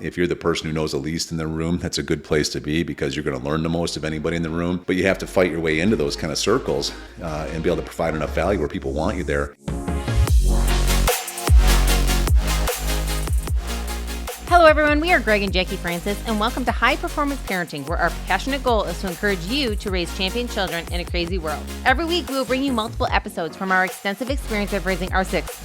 If you're the person who knows the least in the room, that's a good place to be because you're going to learn the most of anybody in the room. But you have to fight your way into those kind of circles and be able to provide enough value where people want you there. Hello everyone, we are Greg and Jackie Francis, and welcome to High Performance Parenting, where our passionate goal is to encourage you to raise champion children in a crazy world. Every week we will bring you multiple episodes from our extensive experience of raising our six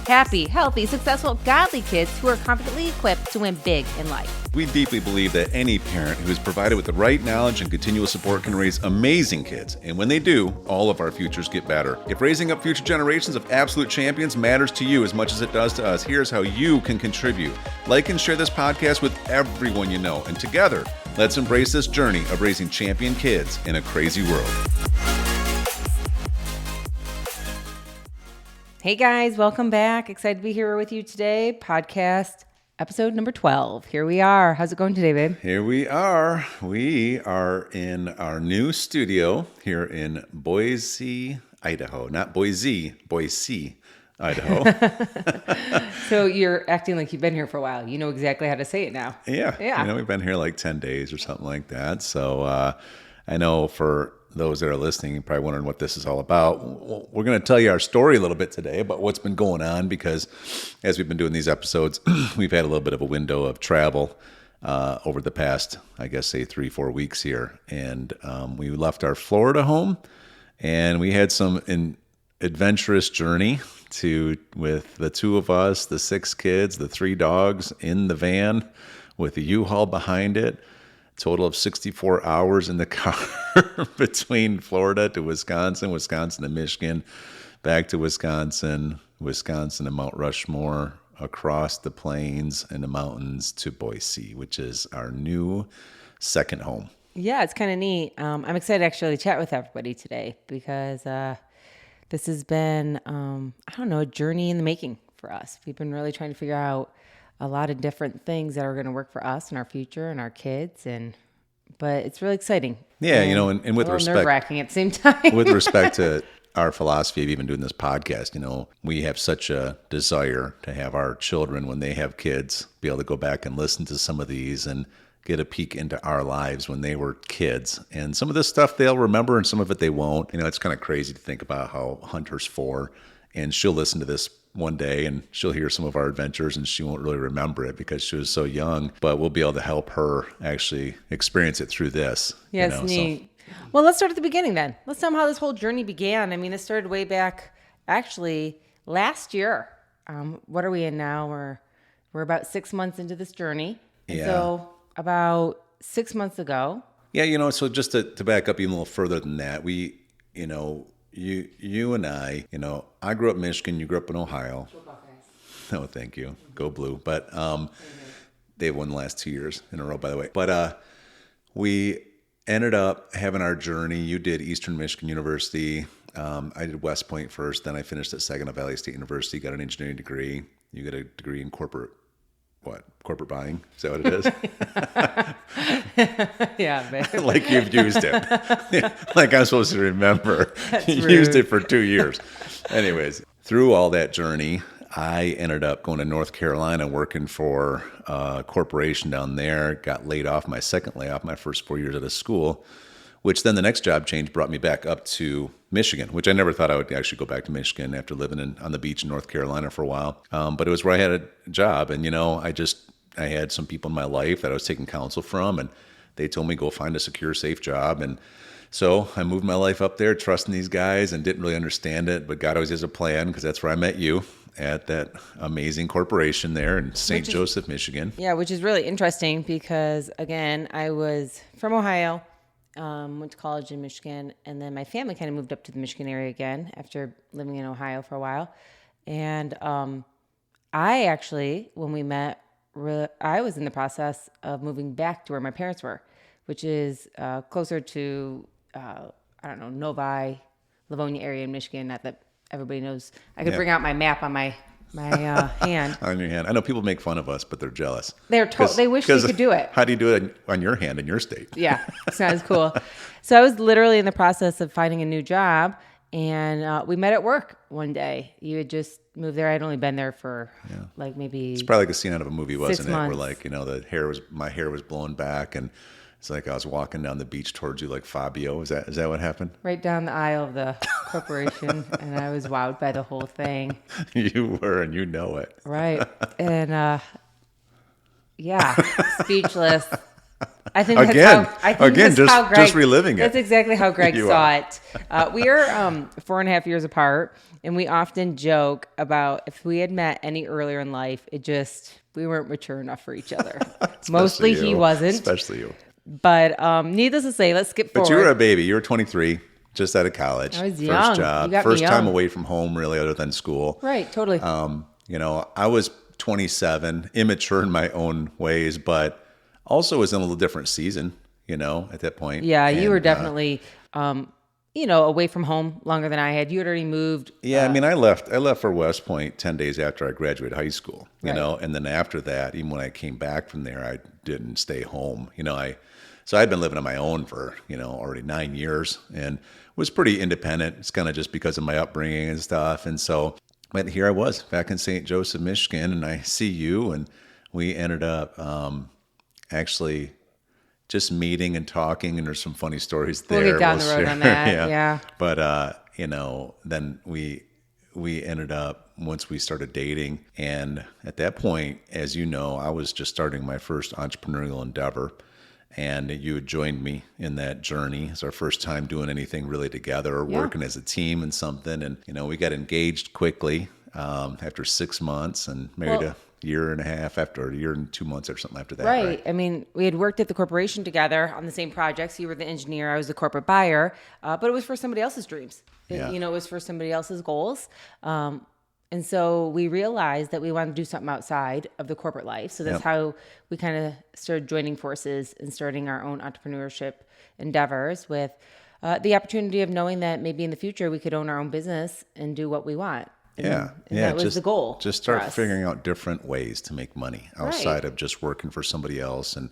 happy, healthy, successful, godly kids who are confidently equipped to win big in life. We deeply believe that any parent who is provided with the right knowledge and continual support can raise amazing kids. And when they do, all of our futures get better. If raising up future generations of absolute champions matters to you as much as it does to us, here's how you can contribute. Like and share this podcast with everyone you know. And together, let's embrace this journey of raising champion kids in a crazy world. Hey guys, welcome back. Excited to be here with you today. Podcast episode number 12. Here we are. How's it going today, babe? Here we are. We are in our new studio here in Boise, Idaho. Not Boise, Boise, Idaho. So you're acting like you've been here for a while. You know exactly how to say it now. Yeah. You know, we've been here like 10 days or something like that. So I know for those that are listening, you're probably wondering what this is all about. We're going to tell you our story a little bit today about what's been going on because as we've been doing these episodes, we've had a little bit of a window of travel over the past, I guess, say 3-4 weeks here. And we left our Florida home and we had some adventurous journey with the two of us, the 6 kids, the 3 dogs in the van with the U-Haul behind it. Total of 64 hours in the car between Florida to Wisconsin, Wisconsin to Michigan, back to Wisconsin, Wisconsin to Mount Rushmore, across the plains and the mountains to Boise, which is our new second home. Yeah, it's kind of neat. I'm excited to actually chat with everybody today because this has been, a journey in the making for us. We've been really trying to figure out a lot of different things that are going to work for us and our future and our kids, but it's really exciting. Yeah, and with respect, nerve-wracking at the same time. With respect to our philosophy of even doing this podcast, we have such a desire to have our children, when they have kids, be able to go back and listen to some of these and get a peek into our lives when they were kids. And some of this stuff they'll remember and some of it they won't. It's kind of crazy to think about how Hunter's 4, and she'll listen to this one day and she'll hear some of our adventures and she won't really remember it because she was so young, but we'll be able to help her actually experience it through this. Yes, neat. So. Well, let's start at the beginning then. Let's tell them how this whole journey began. It started way back actually last year. What are we in now? We're about 6 months into this journey. And so about 6 months ago. Yeah, so just to back up even a little further than that, we, You and I grew up in Michigan, you grew up in Ohio. No, thank you. Go Blue. But they've won the last 2 years in a row, by the way. But we ended up having our journey. You did Eastern Michigan University. I did West Point first. Then I finished at Saginaw Valley State University, got an engineering degree. You got a degree in corporate buying? Is that what it is? Yeah, babe. Like you've used it. Like I'm supposed to remember. You rude. Used it for 2 years. Anyways, through all that journey, I ended up going to North Carolina working for a corporation down there. Got laid off, my second layoff, my first 4 years out of school, which then the next job change brought me back up to Michigan, which I never thought I would actually go back to Michigan after living on the beach in North Carolina for a while. But it was where I had a job. And, I had some people in my life that I was taking counsel from, and they told me, go find a secure, safe job. And so I moved my life up there, trusting these guys, and didn't really understand it. But God always has a plan, because that's where I met you, at that amazing corporation there in St. Joseph, Michigan. Yeah, which is really interesting because, again, I was from Ohio. Went to college in Michigan, and then my family kind of moved up to the Michigan area again after living in Ohio for a while. And I actually, when we met, I was in the process of moving back to where my parents were, which is closer to, Novi, Livonia area in Michigan. Not that everybody knows. I could bring out my map on my hand. On your hand. I know people make fun of us, but they're jealous. They wish they could do it. How do you do it on your hand in your state? Yeah, it's not as cool. So I was literally in the process of finding a new job, and we met at work one day. You had just moved there. I'd only been there for like It's maybe probably like a scene out of a movie, wasn't it? Where months. like, my hair was blown back, and it's like I was walking down the beach towards you like Fabio. Is that what happened? Right down the aisle of the corporation, and I was wowed by the whole thing. You were, and you know it. Right. And yeah, speechless. I think Again, that's just how Greg, just reliving it. That's exactly how Greg You saw are. it. We are 4.5 years apart, and we often joke about if we had met any earlier in life, we weren't mature enough for each other. Mostly Especially he you. wasn't. Especially you. But needless to say, let's skip But forward. you were a baby. You were 23, just out of college. I was First young. job, You got me first time young. away from home, really, other than school. Right, totally. I was 27, immature in my own ways, but also was in a little different season, at that point. Yeah, you were And, definitely, away from home longer than I had. You had already moved. yeah, I mean, I left for West Point 10 days after I graduated high school, Right. and then after that, even when I came back from there, I didn't stay home. So I'd been living on my own for, already 9 years and was pretty independent. It's kind of just because of my upbringing and stuff. And so, but here I was back in St. Joseph, Michigan, and I see you, and we ended up actually just meeting and talking, and there's some funny stories there. We'll get down the road on that. Yeah. But then we ended up, once we started dating, and at that point, as you know, I was just starting my first entrepreneurial endeavor, and you had joined me in that journey. It's our first time doing anything really together or working as a team in something, and we got engaged quickly after 6 months, and married a year and a half after, a year and 2 months or something after that. Right. I mean, we had worked at the corporation together on the same projects. You were the engineer, I was the corporate buyer, but it was for somebody else's dreams. Yeah. It was for somebody else's goals. And so we realized that we wanted to do something outside of the corporate life. So that's how we kind of started joining forces and starting our own entrepreneurship endeavors with the opportunity of knowing that maybe in the future we could own our own business and do what we want. And that was the goal. Just for start us. figuring out different ways to make money outside of just working for somebody else. And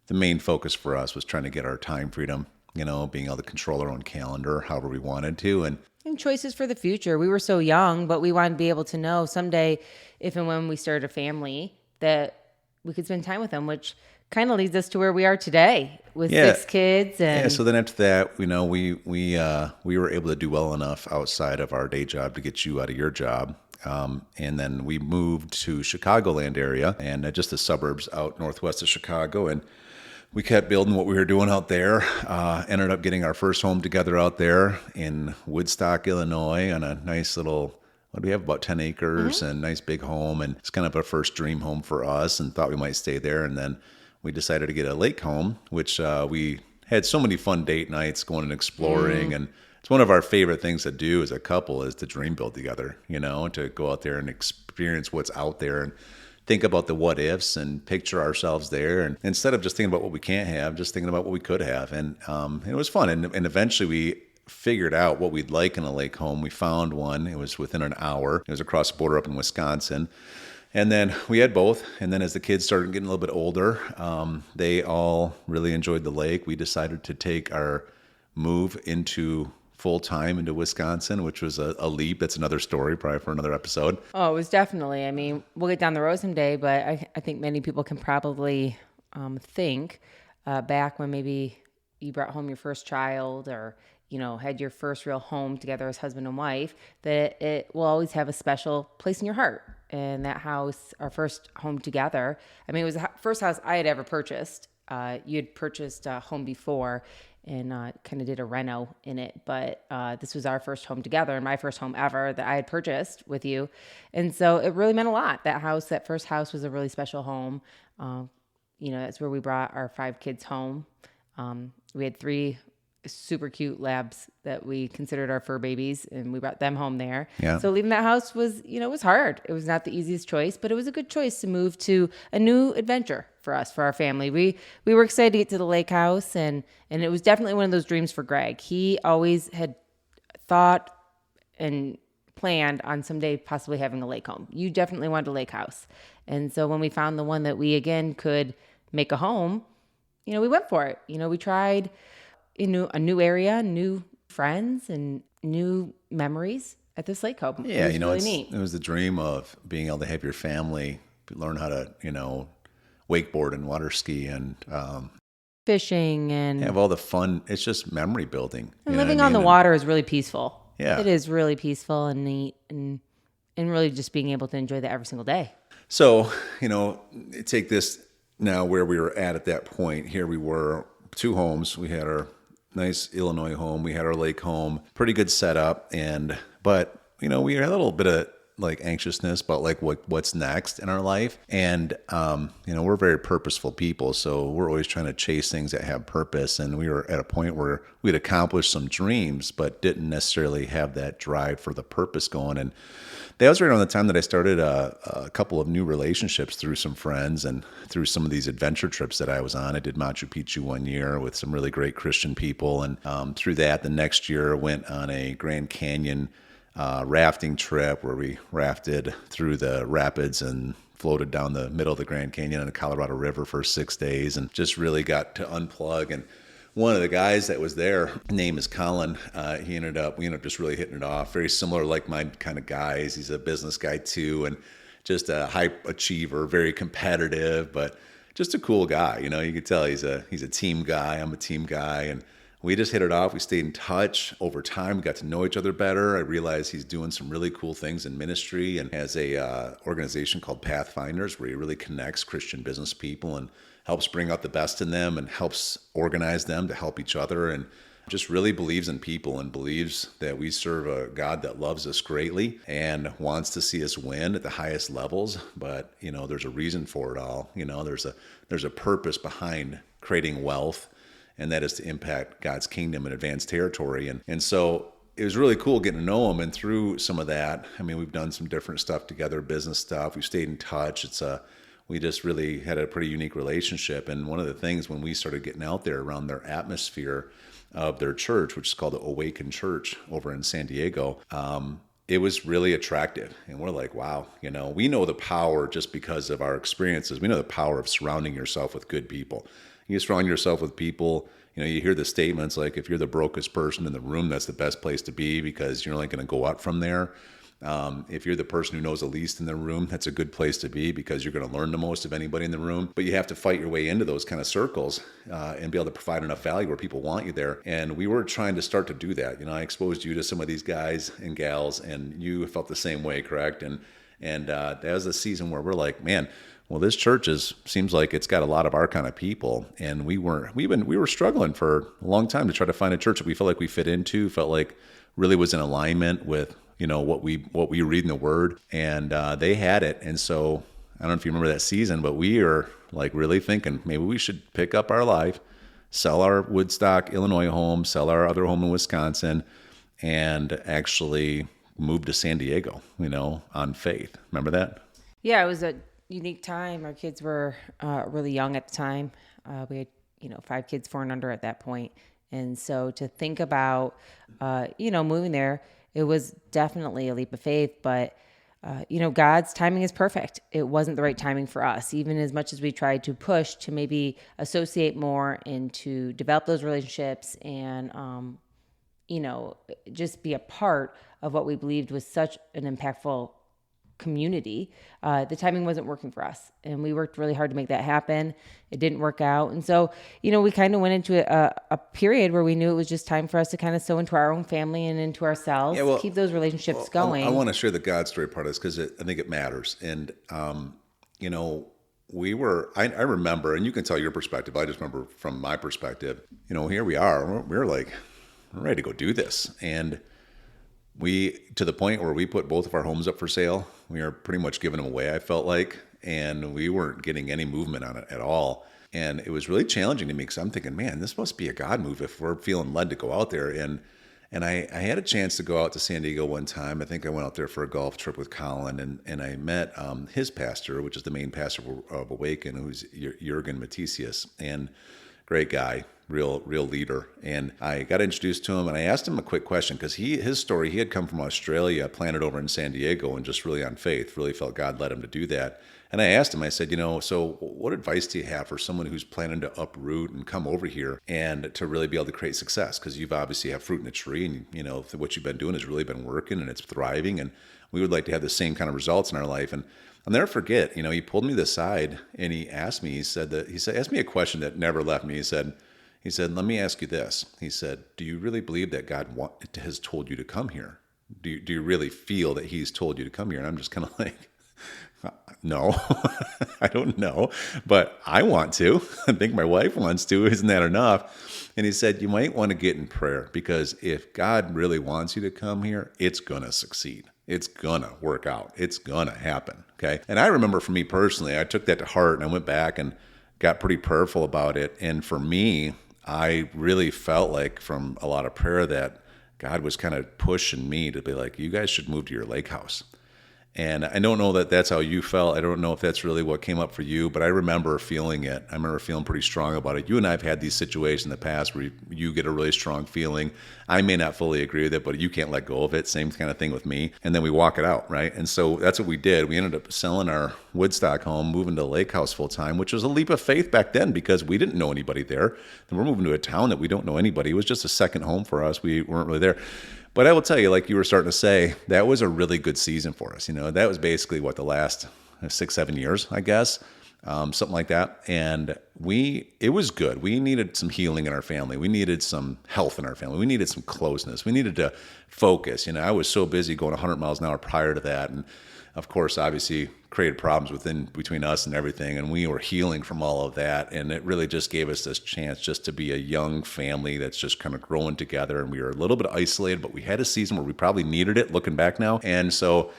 the main focus for us was trying to get our time freedom, being able to control our own calendar however we wanted to. And choices for the future. We were so young, but we wanted to be able to know someday, if and when we started a family, that we could spend time with them, which kind of leads us to where we are today with 6 kids. And so then after that, we were able to do well enough outside of our day job to get you out of your job. And then we moved to Chicagoland area, and just the suburbs out northwest of Chicago. And we kept building what we were doing out there. Ended up getting our first home together out there in Woodstock, Illinois, on a nice little, what do we have, about 10 acres and nice big home. And it's kind of our first dream home for us, and thought we might stay there. And then we decided to get a lake home, which we had so many fun date nights going and exploring. And it's one of our favorite things to do as a couple, is to dream build together, to go out there and experience what's out there and think about the what ifs and picture ourselves there. And instead of just thinking about what we can't have, just thinking about what we could have. And it was fun. And eventually we figured out what we'd like in a lake home. We found one. It was within an hour. It was across the border up in Wisconsin. And then we had both. And then as the kids started getting a little bit older, they all really enjoyed the lake. We decided to take our move into full time into Wisconsin, which was a leap. That's another story, probably for another episode. Oh, it was definitely. I mean, we'll get down the road someday, but I think many people can probably think back when maybe you brought home your first child, or had your first real home together as husband and wife, that it will always have a special place in your heart. And that house, our first home together, I mean, it was the first house I had ever purchased. You had purchased a home before, and kind of did a reno in it. But this was our first home together, and my first home ever that I had purchased with you. And so it really meant a lot. That first house was a really special home. That's where we brought our 5 kids home. We had 3 super cute labs that we considered our fur babies, and we brought them home there. Yeah. So leaving that house was, was hard. It was not the easiest choice, but it was a good choice to move to a new adventure for us, for our family. We were excited to get to the lake house, and it was definitely one of those dreams for Greg. He always had thought and planned on someday possibly having a lake home. You definitely wanted a lake house. And so when we found the one that we again could make a home, we went for it. We tried a new area, new friends, and new memories. at this lake home. Yeah, It was really neat. it was the dream of being able to have your family learn how to, wakeboard and water ski and Fishing have and all the fun. It's just memory building. You know what I living on the mean? water is really peaceful. Yeah. It is really peaceful and neat, and really just being able to enjoy that every single day. So, take this now where we were at that point. Here we were, two homes. We had our nice Illinois home. We had our lake home. Pretty good setup. But, we had a little bit of like anxiousness about like what's next in our life. And, we're very purposeful people. So we're always trying to chase things that have purpose. And we were at a point where we'd accomplished some dreams, but didn't necessarily have that drive for the purpose going. And that was right around the time that I started a couple of new relationships through some friends and through some of these adventure trips that I was on. I did Machu Picchu one year with some really great Christian people. And through that, the next year went on a Grand Canyon rafting trip where we rafted through the rapids and floated down the middle of the Grand Canyon on the Colorado River for 6 days and just really got to unplug. And one of the guys that was there, name is Colin. We ended up just really hitting it off. Very similar, like-minded kind of guys. He's a business guy too, and just a high achiever, very competitive, but just a cool guy. You could tell he's a team guy. I'm a team guy, and we just hit it off. We stayed in touch over time. We got to know each other better. I realized he's doing some really cool things in ministry and has a organization called Pathfinders where he really connects Christian business people and helps bring out the best in them and helps organize them to help each other, and just really believes in people and believes that we serve a God that loves us greatly and wants to see us win at the highest levels. But, there's a reason for it all. There's a purpose behind creating wealth, and that is to impact God's kingdom and advance territory. And so it was really cool getting to know him. And through some of that, we've done some different stuff together, business stuff. We've stayed in touch. We just really had a pretty unique relationship. And one of the things when we started getting out there around their atmosphere of their church, which is called the Awaken Church over in San Diego, it was really attractive. And we're like, wow, we know the power just because of our experiences. We know the power of surrounding yourself with good people. You surround yourself with people, you hear the statements like, if you're the brokest person in the room, that's the best place to be because you're only going to go up from there. If you're the person who knows the least in the room, that's a good place to be because you're going to learn the most of anybody in the room. But you have to fight your way into those kind of circles and be able to provide enough value where people want you there. And we were trying to start to do that. I exposed you to some of these guys and gals, and you felt the same way, correct? And that was a season where we're like, man, well, this church seems like it's got a lot of our kind of people, and we were struggling for a long time to try to find a church that we felt like we fit into, felt like really was in alignment with what we read in the Word, and they had it. And so I don't know if you remember that season, but we are like really thinking maybe we should pick up our life, sell our Woodstock, Illinois home, sell our other home in Wisconsin, and actually move to San Diego, on faith. Remember that? Yeah, it was a unique time. Our kids were really young at the time. We had 5 kids, 4 and under at that point. And so to think about moving there, it was definitely a leap of faith, but God's timing is perfect. It wasn't the right timing for us, even as much as we tried to push to maybe associate more and to develop those relationships and just be a part of what we believed was such an impactful community. The timing wasn't working for us, and we worked really hard to make that happen. It didn't work out. And so, we kind of went into a period where we knew it was just time for us to kind of sow into our own family and into ourselves, keep those relationships going. I want to share the God story part of this because I think it matters. And, I remember, and you can tell your perspective. I just remember from my perspective, here we are, we're like, we're ready to go do this. And to the point where we put both of our homes up for sale. We are pretty much giving them away, I felt like, and we weren't getting any movement on it at all. And it was really challenging to me because I'm thinking, man, this must be a God move if we're feeling led to go out there. And I had a chance to go out to San Diego one time. I think I went out there for a golf trip with Colin, and I met his pastor, which is the main pastor of Awaken, who's Jurgen Matthesius. And great guy, real leader. And I got introduced to him, and I asked him a quick question because his story, he had come from Australia, planted over in San Diego, and just really on faith, really felt God led him to do that. And I asked him, I said, so what advice do you have for someone who's planning to uproot and come over here and to really be able to create success? Because you've obviously have fruit in the tree, and what you've been doing has really been working and it's thriving, and we would like to have the same kind of results in our life. And I'll never forget, he pulled me to the side and he asked me, asked me a question that never left me. He said, let me ask you this. He said, do you really believe that God has told you to come here? Do you really feel that he's told you to come here? And I'm just kind of like, no, I don't know, but I want to. I think my wife wants to. Isn't that enough? And he said, you might want to get in prayer, because if God really wants you to come here, it's going to succeed. It's going to work out. It's going to happen. Okay. And I remember for me personally, I took that to heart and I went back and got pretty prayerful about it. And for me, I really felt like from a lot of prayer that God was kind of pushing me to be like, you guys should move to your lake house. And I don't know that that's how you felt. I don't know if that's really what came up for you, but I remember feeling it. I remember feeling pretty strong about it. You and I have had these situations in the past where you get a really strong feeling. I may not fully agree with it, but you can't let go of it. Same kind of thing with me. And then we walk it out, right? And so that's what we did. We ended up selling our Woodstock home, moving to the lake house full time, which was a leap of faith back then because we didn't know anybody there. And we're moving to a town that we don't know anybody. It was just a second home for us. We weren't really there. But I will tell you, like you were starting to say, that was a really good season for us. That was basically the last 6-7 years, I guess, something like that. And it was good. We needed some healing in our family. We needed some health in our family. We needed some closeness. We needed to focus. I was so busy going 100 miles an hour prior to that. And of course, obviously created problems between us and everything. And we were healing from all of that. And it really just gave us this chance just to be a young family that's just kind of growing together. And we were a little bit isolated, but we had a season where we probably needed it looking back now. And so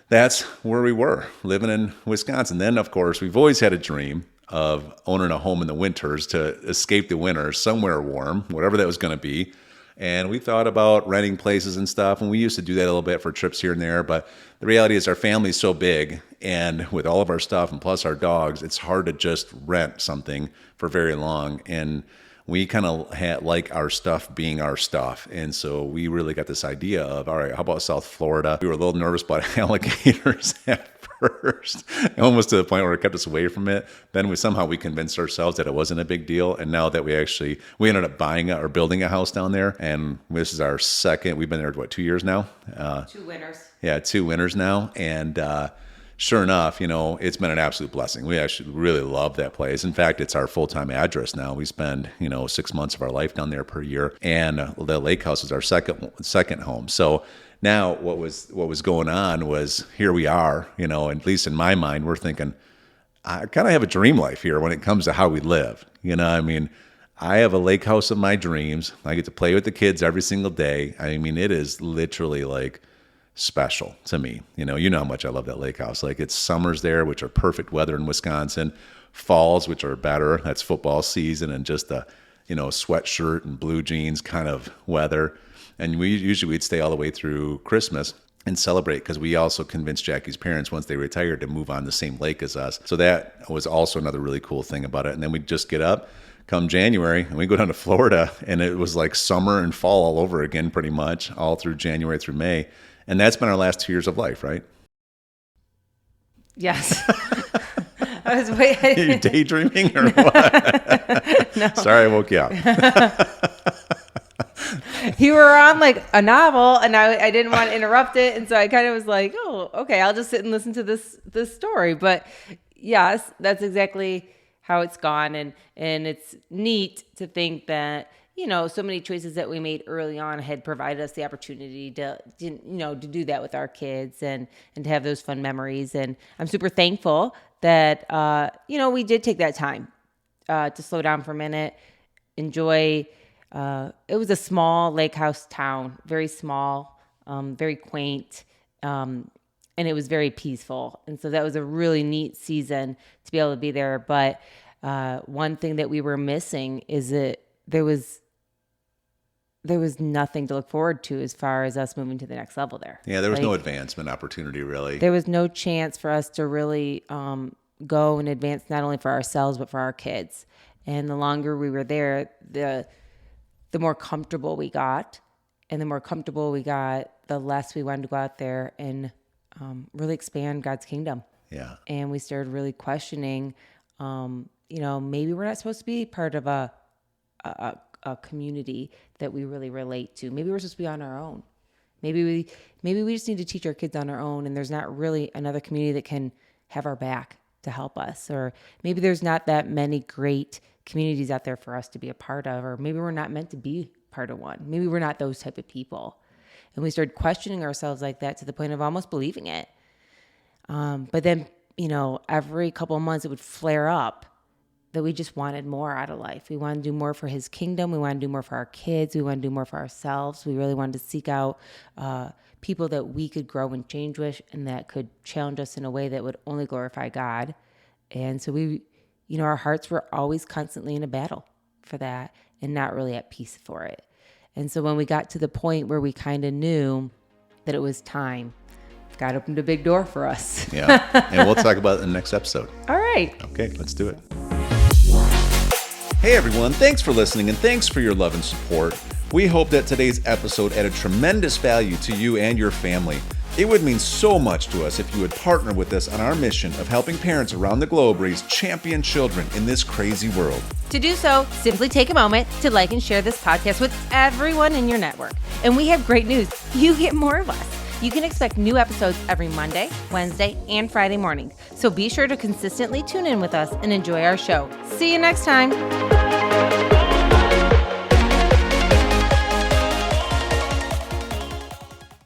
that's where we were, living in Wisconsin. Then, of course, we've always had a dream of owning a home in the winters to escape the winter somewhere warm, whatever that was going to be. And we thought about renting places and stuff, and we used to do that a little bit for trips here and there. But the reality is our family's so big, and with all of our stuff and plus our dogs, it's hard to just rent something for very long. And we kind of had like our stuff being our stuff. And so we really got this idea of, all right, how about South Florida? We were a little nervous about alligators at first, almost to the point where it kept us away from it. Then we convinced ourselves that it wasn't a big deal. And now that we ended up buying or building a house down there. And this is our second, we've been there, 2 years now? 2 winters. Yeah, 2 winters now. And sure enough, it's been an absolute blessing. We actually really love that place. In fact, it's our full-time address now. We spend, 6 months of our life down there per year. And the lake house is our second home. So now what was going on was here we are, at least in my mind, we're thinking, I kind of have a dream life here when it comes to how we live. I have a lake house of my dreams. I get to play with the kids every single day. It is literally like special to me. You know how much I love that lake house. Like it's summers there, which are perfect weather in Wisconsin, falls, which are better. That's football season and just a, sweatshirt and blue jeans kind of weather. And we'd stay all the way through Christmas and celebrate because we also convinced Jackie's parents once they retired to move on the same lake as us. So that was also another really cool thing about it. And then we'd just get up come January and we go down to Florida and it was like summer and fall all over again, pretty much all through January through May. And that's been our last 2 years of life, right? Yes. I was waiting. Are you daydreaming or what? No. Sorry, I woke you up. You were on like a novel and I didn't want to interrupt it. And so I kind of was like, oh, okay, I'll just sit and listen to this story. But yes, that's exactly how it's gone. And it's neat to think that, so many choices that we made early on had provided us the opportunity to do that with our kids and to have those fun memories. And I'm super thankful that, we did take that time to slow down for a minute, enjoy. It was a small lake house town, very small, very quaint, and it was very peaceful. And so that was a really neat season to be able to be there. But one thing that we were missing is that there was nothing to look forward to as far as us moving to the next level there. Yeah, there was no advancement opportunity, really. There was no chance for us to really go and advance not only for ourselves, but for our kids. And the longer we were there, the more comfortable we got. And the more comfortable we got, the less we wanted to go out there and really expand God's kingdom. Yeah. And we started really questioning, maybe we're not supposed to be part of a community that we really relate to. Maybe we're supposed to be on our own. Maybe we just need to teach our kids on our own, and there's not really another community that can have our back to help us. Or maybe there's not that many great communities out there for us to be a part of, or maybe we're not meant to be part of one. Maybe we're not those type of people. And we started questioning ourselves like that to the point of almost believing it. But then, every couple of months it would flare up that we just wanted more out of life. We wanted to do more for his kingdom. We wanted to do more for our kids. We wanted to do more for ourselves. We really wanted to seek out people that we could grow and change with and that could challenge us in a way that would only glorify God. And so our hearts were always constantly in a battle for that and not really at peace for it. And so when we got to the point where we kind of knew that it was time, God opened a big door for us. Yeah. And we'll talk about it in the next episode. All right. Okay, let's do it. Hey everyone, thanks for listening and thanks for your love and support. We hope that today's episode added tremendous value to you and your family. It would mean so much to us if you would partner with us on our mission of helping parents around the globe raise champion children in this crazy world. To do so, simply take a moment to like and share this podcast with everyone in your network. And we have great news. You get more of us. You can expect new episodes every Monday, Wednesday, and Friday morning. So be sure to consistently tune in with us and enjoy our show. See you next time.